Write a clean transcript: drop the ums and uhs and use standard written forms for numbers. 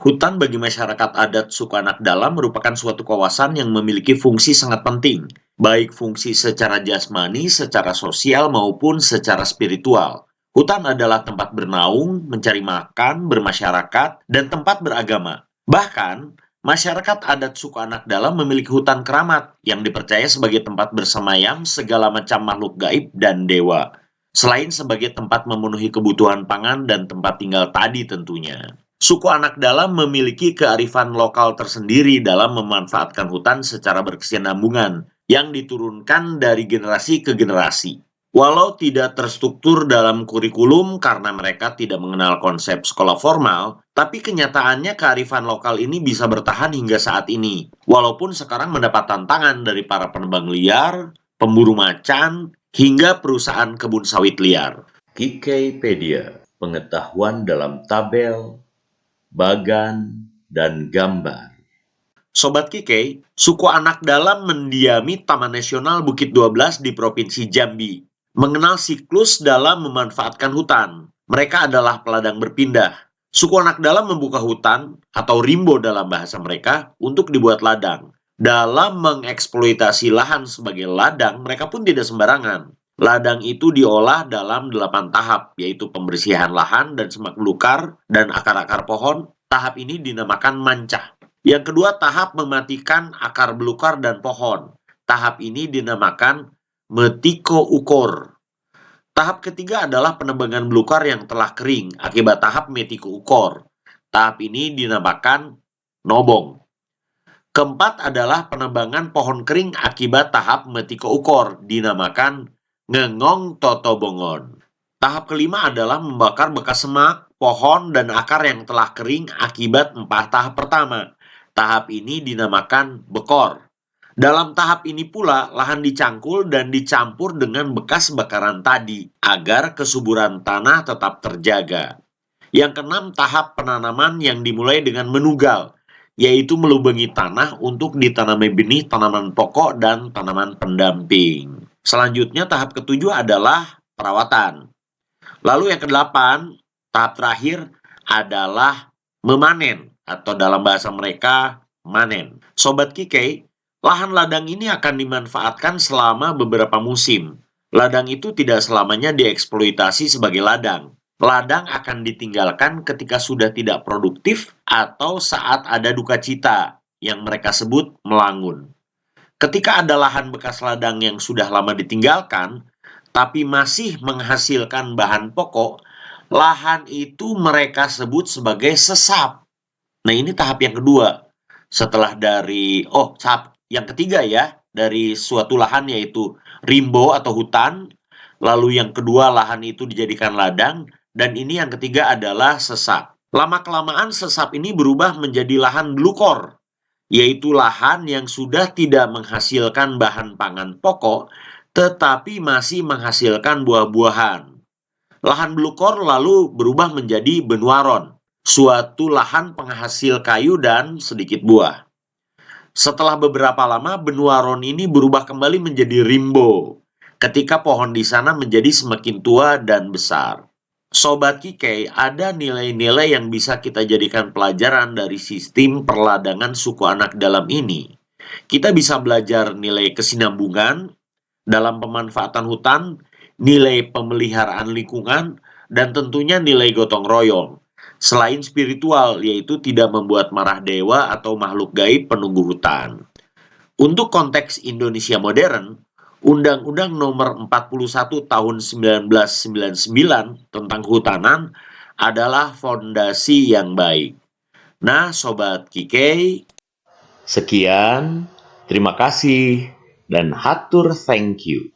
Hutan bagi masyarakat adat suku Anak Dalam merupakan suatu kawasan yang memiliki fungsi sangat penting, baik fungsi secara jasmani, secara sosial, maupun secara spiritual. Hutan adalah tempat bernaung, mencari makan, bermasyarakat, dan tempat beragama. Bahkan, masyarakat adat suku Anak Dalam memiliki hutan keramat yang dipercaya sebagai tempat bersemayam segala macam makhluk gaib dan dewa, selain sebagai tempat memenuhi kebutuhan pangan dan tempat tinggal tadi tentunya. Suku Anak Dalam memiliki kearifan lokal tersendiri dalam memanfaatkan hutan secara berkesinambungan yang diturunkan dari generasi ke generasi. Walau tidak terstruktur dalam kurikulum karena mereka tidak mengenal konsep sekolah formal, tapi kenyataannya kearifan lokal ini bisa bertahan hingga saat ini. Walaupun sekarang mendapat tantangan dari para penebang liar, pemburu macan, hingga perusahaan kebun sawit liar. Wikipedia, pengetahuan dalam tabel, bagan, dan gambar. Sobat Kike, suku Anak Dalam mendiami Taman Nasional Bukit 12 di Provinsi Jambi. Mengenal siklus dalam memanfaatkan hutan. Mereka adalah peladang berpindah. Suku Anak Dalam membuka hutan, atau rimbo dalam bahasa mereka, untuk dibuat ladang. Dalam mengeksploitasi lahan sebagai ladang, mereka pun tidak sembarangan. Ladang itu diolah dalam 8 tahap, yaitu pembersihan lahan dan semak belukar dan akar-akar pohon. Tahap ini dinamakan mancah. Yang kedua, tahap mematikan akar belukar dan pohon. Tahap ini dinamakan metiko ukor. Tahap ketiga adalah penebangan belukar yang telah kering akibat tahap metiko ukor. Tahap ini dinamakan nobong. Keempat adalah penebangan pohon kering akibat tahap metiko ukor, dinamakan ngengong totobongon. Tahap kelima adalah membakar bekas semak, pohon, dan akar yang telah kering akibat 4 tahap pertama. Tahap ini dinamakan bekor. Dalam tahap ini pula, lahan dicangkul dan dicampur dengan bekas bakaran tadi, agar kesuburan tanah tetap terjaga. Yang keenam, tahap penanaman yang dimulai dengan menugal, yaitu melubangi tanah untuk ditanami benih tanaman pokok dan tanaman pendamping. Selanjutnya, tahap ketujuh adalah perawatan. Lalu yang kedelapan, tahap terakhir adalah memanen, atau dalam bahasa mereka, manen. Sobat Kike, lahan ladang ini akan dimanfaatkan selama beberapa musim. Ladang itu tidak selamanya dieksploitasi sebagai ladang. Ladang akan ditinggalkan ketika sudah tidak produktif atau saat ada duka cita yang mereka sebut melangun. Ketika ada lahan bekas ladang yang sudah lama ditinggalkan, tapi masih menghasilkan bahan pokok, lahan itu mereka sebut sebagai sesap. Nah, ini tahap yang kedua. Setelah dari, tahap yang ketiga ya, dari suatu lahan yaitu rimbo atau hutan, lalu yang kedua lahan itu dijadikan ladang, dan ini yang ketiga adalah sesap. Lama-kelamaan sesap ini berubah menjadi lahan belukor, yaitu lahan yang sudah tidak menghasilkan bahan pangan pokok, tetapi masih menghasilkan buah-buahan. Lahan belukor lalu berubah menjadi benuaron, suatu lahan penghasil kayu dan sedikit buah. Setelah beberapa lama, benuaron ini berubah kembali menjadi rimbo, ketika pohon di sana menjadi semakin tua dan besar. Sobat Kike, ada nilai-nilai yang bisa kita jadikan pelajaran dari sistem perladangan suku Anak Dalam ini. Kita bisa belajar nilai kesinambungan dalam pemanfaatan hutan, nilai pemeliharaan lingkungan, dan tentunya nilai gotong royong. Selain spiritual, yaitu tidak membuat marah dewa atau makhluk gaib penunggu hutan. Untuk konteks Indonesia modern, Undang-Undang Nomor 41 Tahun 1999 tentang Kehutanan adalah fondasi yang baik. Nah, Sobat Kike, sekian, terima kasih, dan hatur thank you.